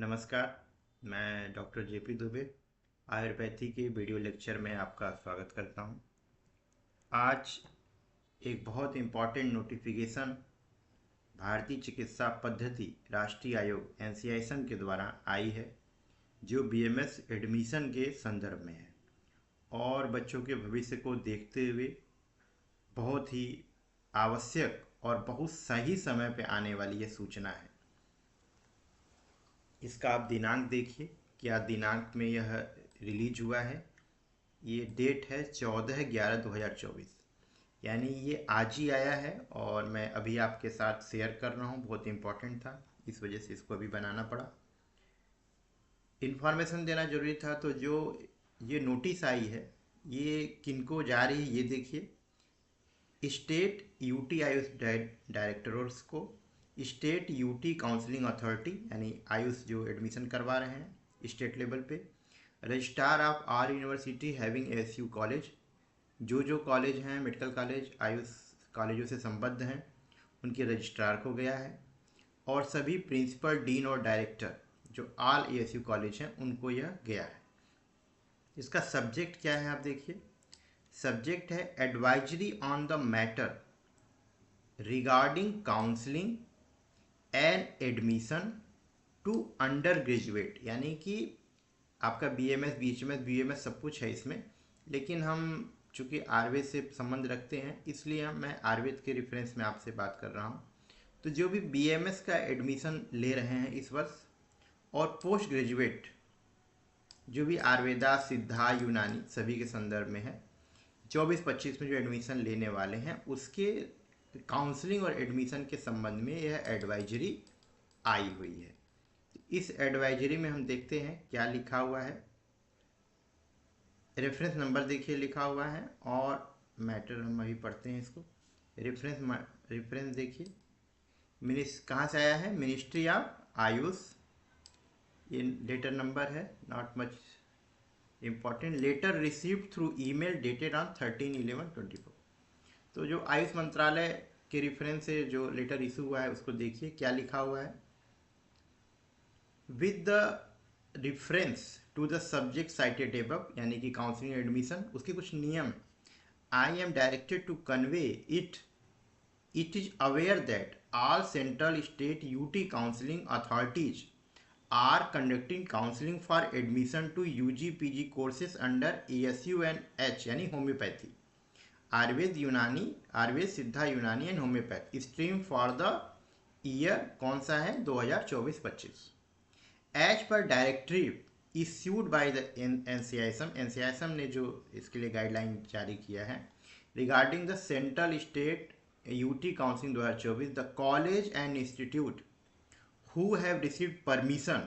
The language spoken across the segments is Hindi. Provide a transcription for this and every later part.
नमस्कार। मैं डॉक्टर जेपी दुबे आयुर्वेदी के वीडियो लेक्चर में आपका स्वागत करता हूं। आज एक बहुत इम्पॉर्टेंट नोटिफिकेशन भारतीय चिकित्सा पद्धति राष्ट्रीय आयोग एनसीआईएसएम के द्वारा आई है, जो बीएमएस एडमिशन के संदर्भ में है और बच्चों के भविष्य को देखते हुए बहुत ही आवश्यक और बहुत सही समय पे आने वाली यह सूचना है। इसका आप दिनांक देखिए, क्या दिनांक में यह रिलीज हुआ है। ये डेट है 14/11/2024, यानी ये आज ही आया है और मैं अभी आपके साथ शेयर कर रहा हूँ। बहुत इम्पोर्टेंट था, इस वजह से इसको अभी बनाना पड़ा। इन्फॉर्मेशन देना जरूरी था। तो जो ये नोटिस आई है, ये किनको जा रही है ये देखिए। स्टेट यूटी आयुष डायरेक्टर्स को, स्टेट यूटी काउंसलिंग अथॉरिटी यानी आयुष जो एडमिशन करवा रहे हैं स्टेट लेवल पे, registrar of our university having SU college, जो कॉलेज हैं मेडिकल कॉलेज आयुष कॉलेजों से संबद्ध हैं उनके रजिस्ट्रार को गया है, और सभी प्रिंसिपल, डीन और डायरेक्टर जो ऑल एएसयू कॉलेज हैं उनको यह गया है। इसका सब्जेक्ट क्या है आप देखिए। सब्जेक्ट है advisory on the matter regarding counselling and admission to under graduate, यानी कि आपका बीएमएस, बीएचएमएस, बीएमएस सब कुछ है इसमें, लेकिन हम चूँकि आयुर्वेद से संबंध रखते हैं इसलिए मैं आयुर्वेद के रेफरेंस में आपसे बात कर रहा हूँ। तो जो भी बीएमएस का एडमिशन ले रहे हैं इस वर्ष और पोस्ट ग्रेजुएट जो भी आयुर्वेदा, सिद्धा, यूनानी सभी के संदर्भ में है, 24-25 में जो एडमिशन लेने वाले हैं उसके काउंसलिंग और एडमिशन के संबंध में यह एडवाइजरी आई हुई है। इस एडवाइजरी में हम देखते हैं क्या लिखा हुआ है। रेफरेंस नंबर देखिए लिखा हुआ है और मैटर हम अभी पढ़ते हैं इसको। रेफरेंस देखिए कहाँ से आया है, मिनिस्ट्री ऑफ आयुष। ये लेटर नंबर है, not much important. Letter received through email dated on 13/11/24। तो जो आयुष मंत्रालय के रेफरेंस से जो लेटर इशू हुआ है उसको देखिए क्या लिखा हुआ है। With the reference to the subject cited above, यानी कि काउंसलिंग एडमिशन, उसके कुछ नियम। I am directed to convey it is aware that all central state UT counseling authorities are conducting counseling for admission to UG PG courses under ASU and H यानी homeopathy, Ayurveda, Unani, Ayurveda, Siddha, Unani and homeopath stream for the year कौन सा है 2024-25 as per directive issued by the NCISM. NCISM ने जो इसके लिए गाइडलाइन जारी किया है regarding the central state UT counselling 2024, the college and institute who have received permission,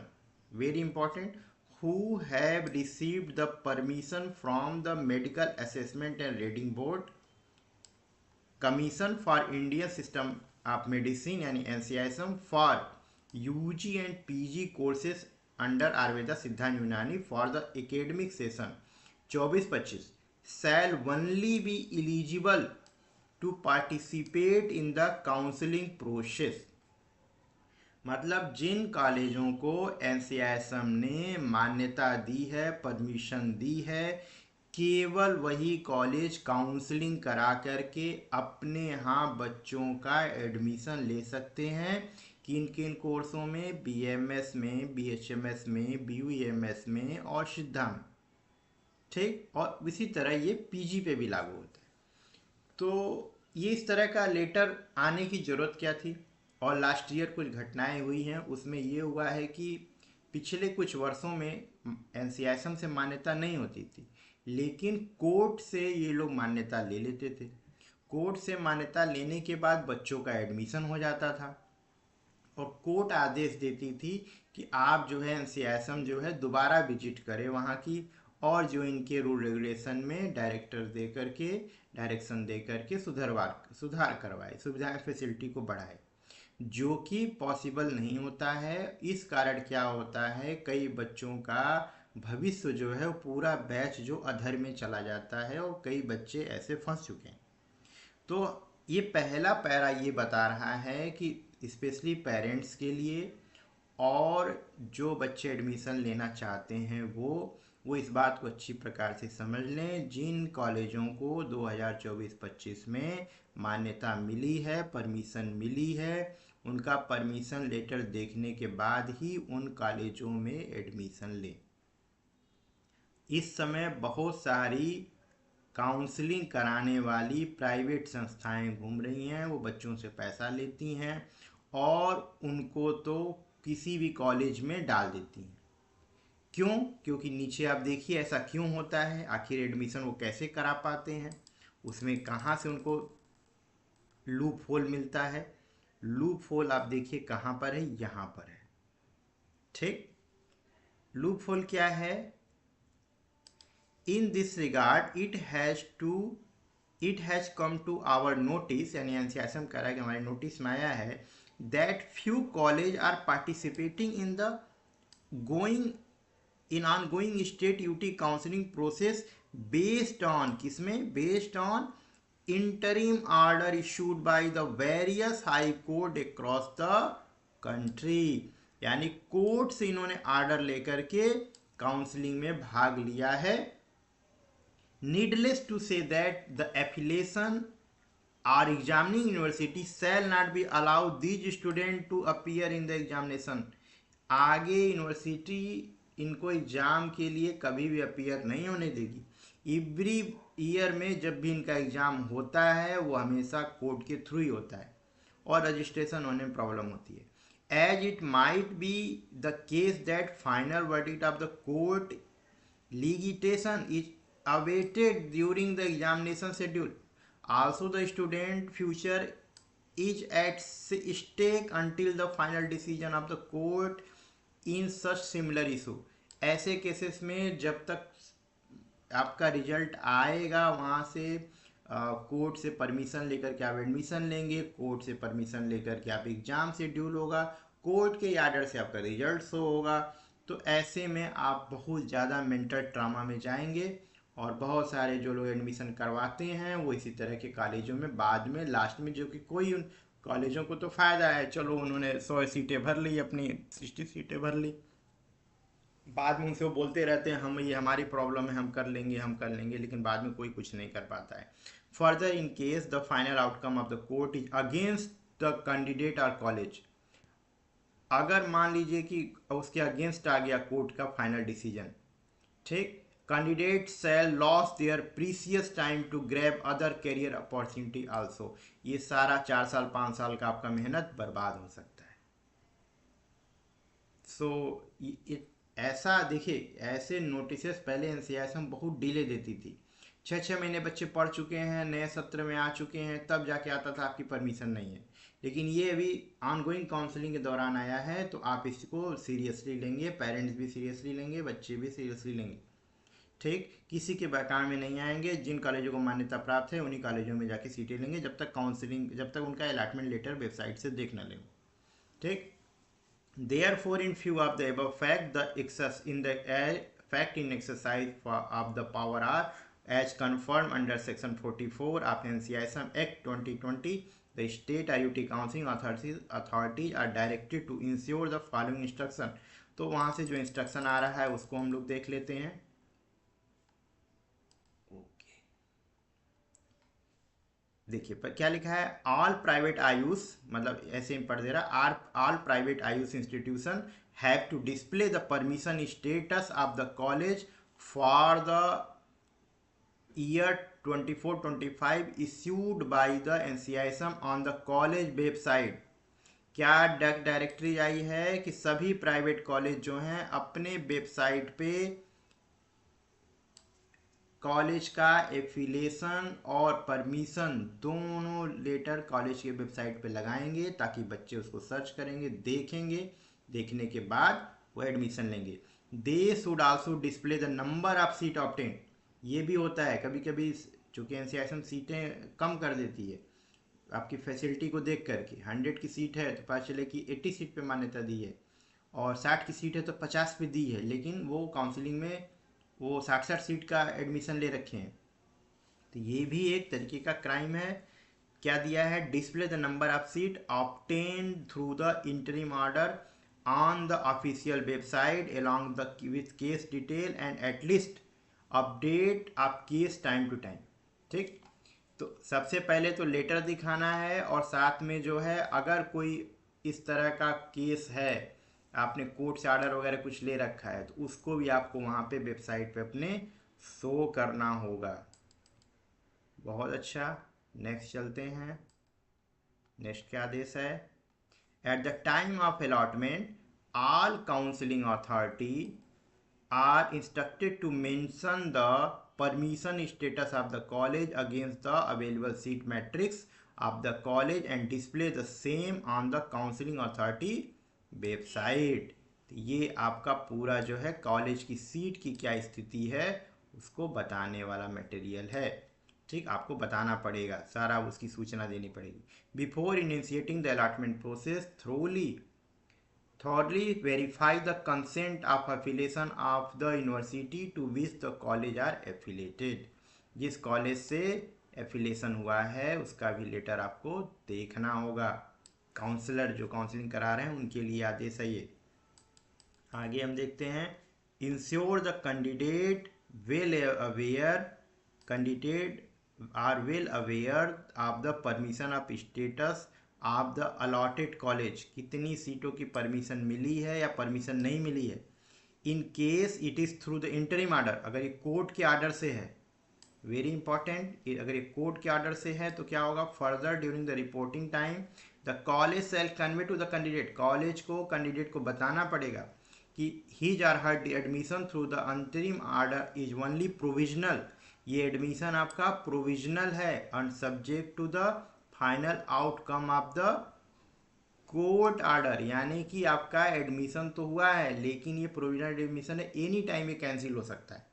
very important, who have received the permission from the medical assessment and rating board, commission for Indian system of medicine यानी NCISM for UG and PG courses under Ayurveda, Siddha and Unani for the academic session 24-25 shall only be eligible to participate in the counseling process। मतलब जिन कॉलेजों को एनसीआईएसएम ने मान्यता दी है, परमिशन दी है, केवल वही कॉलेज काउंसलिंग करा करके अपने यहाँ बच्चों का एडमिशन ले सकते हैं। किन किन कोर्सों में, बीएमएस में, बीएचएमएस में, बीयूएमएस में और सिद्धा में, ठीक। और इसी तरह ये पीजी पे भी लागू होता है। तो ये इस तरह का लेटर आने की ज़रूरत क्या थी। और लास्ट ईयर कुछ घटनाएं हुई हैं, उसमें ये हुआ है कि पिछले कुछ वर्षों में एनसीआईएसएम से मान्यता नहीं होती थी, लेकिन कोर्ट से ये लोग मान्यता ले लेते थे। कोर्ट से मान्यता लेने के बाद बच्चों का एडमिशन हो जाता था और कोर्ट आदेश देती थी कि आप जो है एनसीआईएसएम जो है दोबारा विजिट करें वहाँ की, और जो इनके रूल रेगुलेशन में डायरेक्टर दे करके, डायरेक्शन दे करके सुधार करवाए, सुविधाएं फैसिलिटी को बढ़ाए, जो कि पॉसिबल नहीं होता है। इस कारण क्या होता है, कई बच्चों का भविष्य जो है वो पूरा बैच जो अधर में चला जाता है और कई बच्चे ऐसे फंस चुके हैं। तो ये पहला पैरा ये बता रहा है कि स्पेशली पेरेंट्स के लिए और जो बच्चे एडमिशन लेना चाहते हैं वो इस बात को अच्छी प्रकार से समझ लें, जिन कॉलेजों को 2024-25 में मान्यता मिली है, परमिशन मिली है, उनका परमिशन लेटर देखने के बाद ही उन कॉलेजों में एडमिशन लें। इस समय बहुत सारी काउंसलिंग कराने वाली प्राइवेट संस्थाएं घूम रही हैं, वो बच्चों से पैसा लेती हैं और उनको तो किसी भी कॉलेज में डाल देती हैं। क्यों? क्योंकि नीचे आप देखिए ऐसा क्यों होता है, आखिर एडमिशन वो कैसे करा पाते हैं, उसमें कहाँ से उनको लूप होल मिलता है। लूप होल आप देखिए कहाँ पर है, यहाँ पर है। ठीक, लूप होल क्या है? In this regard it has come to our notice, यानी एनसीआईएसएम कह रहा है कि हमारे नोटिस में आया है that few college are participating in the going in ongoing state UT counselling process based on, किसमें? Based on interim order issued by the various high court across the country. यानी कोर्ट से इन्होंने ऑर्डर लेकर के काउंसलिंग में भाग लिया है। Needless to say that the affiliation or examining university shall not be allowed these students to appear in the examination। आगे यूनिवर्सिटी इनको एग्जाम के लिए कभी भी अपीयर नहीं होने देगी। एवरी ईयर में जब भी इनका एग्जाम होता है वो हमेशा कोर्ट के थ्रू ही होता है और रजिस्ट्रेशन होने में प्रॉब्लम होती है। As it might be the case that final verdict of the court litigation is awaited during the examination schedule. Also, the student future is at stake until the final decision of the court in such similar issue। ऐसे केसेस में जब तक आपका रिजल्ट आएगा वहाँ से कोर्ट से परमिशन लेकर के आप एडमिशन लेंगे, कोर्ट से परमिशन लेकर के आप एग्जाम शेड्यूल होगा, कोर्ट के आर्डर से आपका रिजल्ट शो होगा। तो ऐसे में आप बहुत ज़्यादा मेंटल ट्रामा में जाएंगे और बहुत सारे जो लोग एडमिशन करवाते हैं वो इसी तरह के कॉलेजों में बाद में लास्ट में, जो कि कोई उन कॉलेजों को तो फ़ायदा है, चलो उन्होंने 100 सीटें भर ली, अपनी 60 सीटें भर ली, बाद में उनसे वो बोलते रहते हैं हम ये हमारी प्रॉब्लम है, हम कर लेंगे हम कर लेंगे, लेकिन बाद में कोई कुछ नहीं कर पाता है। Further in case the final outcome of the court is against the candidate और कॉलेज, अगर मान लीजिए कि उसके अगेंस्ट आ गया कोर्ट का फाइनल डिसीजन, ठीक, candidate shall lose their precious time to grab other career opportunity also. ये सारा 4 साल 5 साल का आपका मेहनत बर्बाद हो सकता है। सो ऐसा देखिए, ऐसे नोटिसेस पहले एनसीआईएसएम बहुत डिले देती थी। 6-6 महीने बच्चे पढ़ चुके हैं, नए सत्र में आ चुके हैं, तब जाके आता था आपकी परमिशन नहीं है। लेकिन ये अभी ऑनगोइंग काउंसलिंग के दौरान आया है, तो आप इसको सीरियसली लेंगे, पेरेंट्स भी सीरियसली लेंगे, बच्चे भी सीरियसली लेंगे। ठीक, किसी के बहकावे में नहीं आएंगे। जिन कॉलेजों को मान्यता प्राप्त है उन्हीं कॉलेजों में जाके सीटें लेंगे, जब तक काउंसलिंग, जब तक उनका अलॉटमेंट लेटर वेबसाइट से देख ना लें। ठीक, therefore in view of the above fact, the excess in the fact in exercise of the power are as confirmed under section 44 of NCISM Act 2020, the state IUT counseling authorities are directed to ensure the following instruction। तो वहाँ से जो इंस्ट्रक्शन आ रहा है उसको हम लोग देख लेते हैं। ओके, देखिए पर क्या लिखा है, ऑल प्राइवेट आयुष, मतलब ऐसे ही पढ़ दे रहा, all private AYUSH institution have to display the permission status of the college for the year 24-25 issued by the NCISM on the college website. क्या डायरेक्टरी आई है कि सभी प्राइवेट कॉलेज जो हैं अपने वेबसाइट पे कॉलेज का एफिलिएशन और परमिशन दोनों लेटर कॉलेज के वेबसाइट पे लगाएंगे, ताकि बच्चे उसको सर्च करेंगे, देखेंगे, देखने के बाद वो एडमिशन लेंगे। They should also display the number of seat obtain. ये भी होता है कभी कभी, चूँकि एनसीआईएसएम सीटें कम कर देती है आपकी फैसिलिटी को देख करके। 100 की सीट है तो पता चले कि 80 सीट पे मान्यता दी है, और 60 की सीट है तो 50 पे दी है, लेकिन वो काउंसलिंग में वो 60 सीट का एडमिशन ले रखे हैं। तो ये भी एक तरीके का क्राइम है। क्या दिया है, display the number of seat obtained through the interim order on the official website along the with case detail and at least update of case time to time। ठीक, तो सबसे पहले तो लेटर दिखाना है और साथ में जो है अगर कोई इस तरह का केस है, आपने कोर्ट से ऑर्डर वगैरह कुछ ले रखा है, तो उसको भी आपको वहाँ पे वेबसाइट पे अपने शो करना होगा। बहुत अच्छा, नेक्स्ट चलते हैं। नेक्स्ट क्या आदेश है? At the time of allotment all counseling authority are instructed to mention the permission status of the college against the available seat matrix of the college and display the same on the counseling authority website। तो ये आपका पूरा जो है कॉलेज की सीट की क्या स्थिति है उसको बताने वाला मटेरियल है। ठीक, आपको बताना पड़ेगा, सारा उसकी सूचना देनी पड़ेगी। Before initiating the allotment process thoroughly verify the consent of affiliation of the university to which the college are affiliated। जिस कॉलेज से एफिलिएशन हुआ है उसका भी लेटर आपको देखना होगा। काउंसलर जो काउंसलिंग करा रहे हैं उनके लिए आदेश है ये। आगे हम देखते हैं, ensure the candidate are well aware of the permission of status of the allotted college. कितनी सीटों की परमिशन मिली है या परमिशन नहीं मिली है। In case it is through the interim order, अगर ये कोर्ट के ऑर्डर से है, वेरी इंपॉर्टेंट, अगर ये कोर्ट के ऑर्डर से है तो क्या होगा, further during the reporting time the college shall convey to the candidate, college को कैंडिडेट को बताना पड़ेगा कि his or her admission through the अंतरिम ऑर्डर इज ओनली प्रोविजनल, ये एडमिशन आपका प्रोविजनल है, and subject to the final outcome of the court order, यानी कि आपका एडमिशन तो हुआ है लेकिन ये प्रोविजनल एडमिशन है, एनी टाइम ये कैंसिल हो सकता है।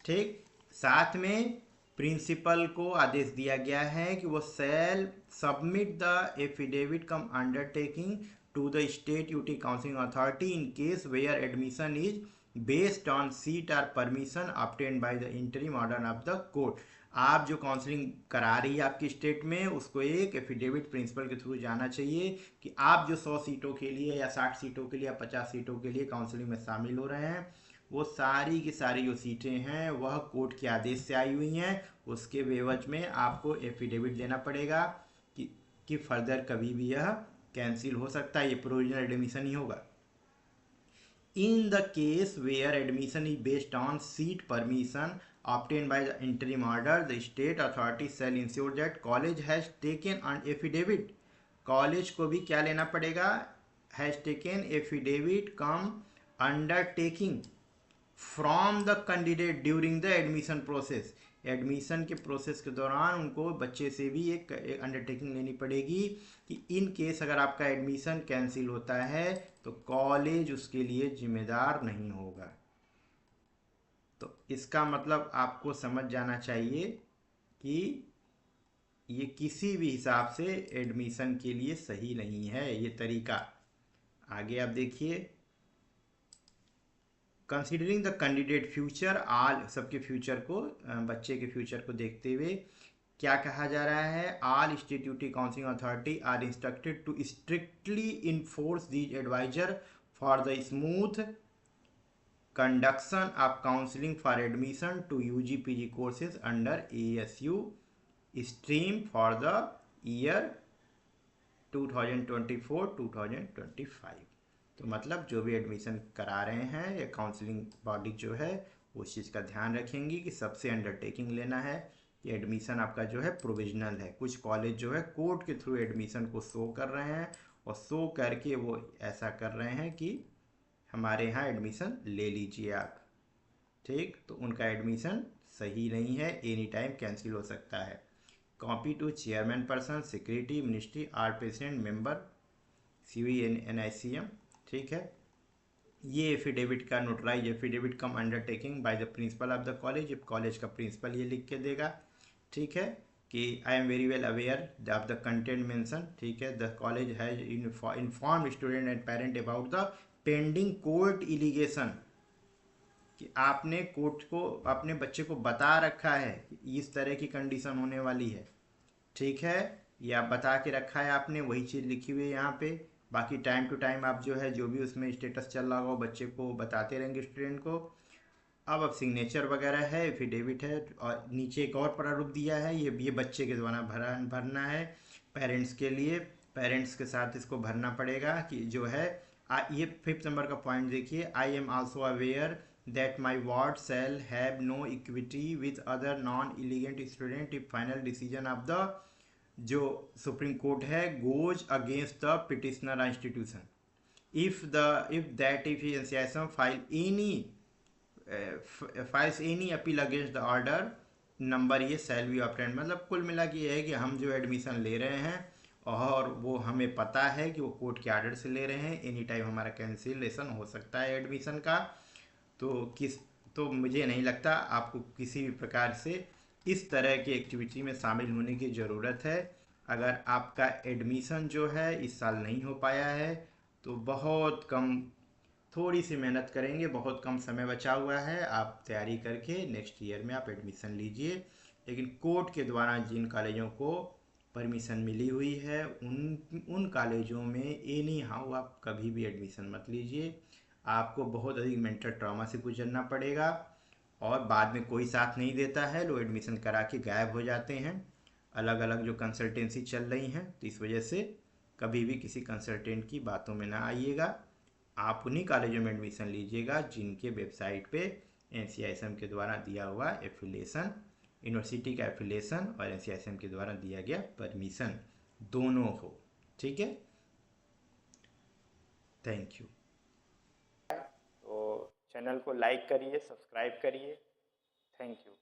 ठीक, साथ में प्रिंसिपल को आदेश दिया गया है कि वो shall submit the affidavit cum undertaking to the state UT counselling authority in case where admission is based on seat और permission obtained by the interim order of the court. आप जो काउंसलिंग करा रही है आपकी स्टेट में, उसको एक एफिडेविट प्रिंसिपल के थ्रू जाना चाहिए कि आप जो 100 सीटों के लिए या 60 सीटों के लिए या 50 सीटों के लिए काउंसलिंग में शामिल हो रहे हैं, वो सारी की सारी जो सीटें हैं वह कोर्ट के आदेश से आई हुई हैं, उसके एवज में आपको एफिडेविट देना पड़ेगा कि फर्दर कभी भी यह कैंसिल हो सकता है, ये प्रोविजनल एडमिशन ही होगा। In the case where admission is based on seat permission obtained by the interim order, the state authority shall ensure that college has taken an affidavit, college को भी क्या लेना पड़ेगा, has taken affidavit come undertaking from the candidate during the admission process, admission के प्रोसेस के दौरान उनको बच्चे से भी एक अंडरटेकिंग लेनी पड़ेगी कि इन केस अगर आपका एडमिशन कैंसिल होता है तो कॉलेज उसके लिए जिम्मेदार नहीं होगा। तो इसका मतलब आपको समझ जाना चाहिए कि ये किसी भी हिसाब से एडमिशन के लिए सही नहीं है ये तरीका। आगे आप देखिए, कंसिडरिंग द कैंडिडेट फ्यूचर, आल सबके फ्यूचर को, बच्चे के फ्यूचर को देखते हुए क्या कहा जा रहा है, all institute counselling authority are instructed to strictly enforce these advisor for the smooth conduction of counseling for admission to UG PG courses under ASU stream for the year 2024-2025। तो मतलब जो भी एडमिशन करा रहे हैं या काउंसलिंग बॉडी जो है उस चीज़ का ध्यान रखेंगी कि सबसे अंडरटेकिंग लेना है कि एडमिशन आपका जो है प्रोविजनल है। कुछ कॉलेज जो है कोर्ट के थ्रू एडमिशन को शो कर रहे हैं और शो करके वो ऐसा कर रहे हैं कि हमारे यहाँ एडमिशन ले लीजिए आप। ठीक, तो उनका एडमिशन सही नहीं है, एनी टाइम कैंसिल हो सकता है। Copy to chairman person secretary ministry or president member CVNICM। ठीक है, ये एफिडेविट का notarise affidavit cum undertaking by the principal of the college, college का प्रिंसिपल ये लिख के देगा। ठीक है, कि I am very well aware of the content mention. ठीक है, the college has informed student and parent about the pending court litigation, कि आपने कोर्ट को अपने बच्चे को बता रखा है कि इस तरह की कंडीशन होने वाली है। ठीक है, या बता के रखा है आपने, वही चीज़ लिखी हुई है यहाँ पे। बाकी टाइम टू टाइम आप जो है जो भी उसमें स्टेटस चल रहा होगा वो बच्चे को बताते रहेंगे स्टूडेंट को। अब सिग्नेचर वगैरह है, एफिडेविट है, और नीचे एक और प्रारूप दिया है, ये बच्चे के द्वारा भरना है पेरेंट्स के लिए। पेरेंट्स के साथ इसको भरना पड़ेगा कि जो है ये 5th नंबर का पॉइंट देखिए, I am also aware that my ward shall have no equity with other non इलीगेंट student if final decision of the जो सुप्रीम कोर्ट है goes against the petitioner institution, if that if NCISM files any appeal against the order number ये सेल बी ऑप्टेंड। मतलब कुल मिला के ये है कि हम जो एडमिशन ले रहे हैं और वो हमें पता है कि वो कोर्ट के आर्डर से ले रहे हैं, एनी टाइम हमारा कैंसिलेशन हो सकता है एडमिशन का। तो किस तो मुझे नहीं लगता आपको किसी भी प्रकार से इस तरह की एक्टिविटी में शामिल होने की ज़रूरत है। अगर आपका एडमिशन जो है इस साल नहीं हो पाया है तो बहुत कम, थोड़ी सी मेहनत करेंगे, बहुत कम समय बचा हुआ है, आप तैयारी करके नेक्स्ट ईयर में आप एडमिशन लीजिए। लेकिन कोर्ट के द्वारा जिन कॉलेजों को परमिशन मिली हुई है उन कॉलेजों में एनी हाउ आप कभी भी एडमिशन मत लीजिए। आपको बहुत अधिक मेंटल ट्रॉमा से गुजरना पड़ेगा और बाद में कोई साथ नहीं देता है, लोग एडमिशन करा के गायब हो जाते हैं। अलग अलग जो कंसल्टेंसी चल रही हैं, तो इस वजह से कभी भी किसी कंसल्टेंट की बातों में ना आइएगा। आप उन्हीं कॉलेजों में एडमिशन लीजिएगा जिनके वेबसाइट पे NCISM के द्वारा दिया हुआ एफिलेशन, यूनिवर्सिटी का एफिलेशन और NCISM के द्वारा दिया गया परमिशन दोनों हो। ठीक है, थैंक यू। तो चैनल को लाइक करिए, सब्सक्राइब करिए। Thank you.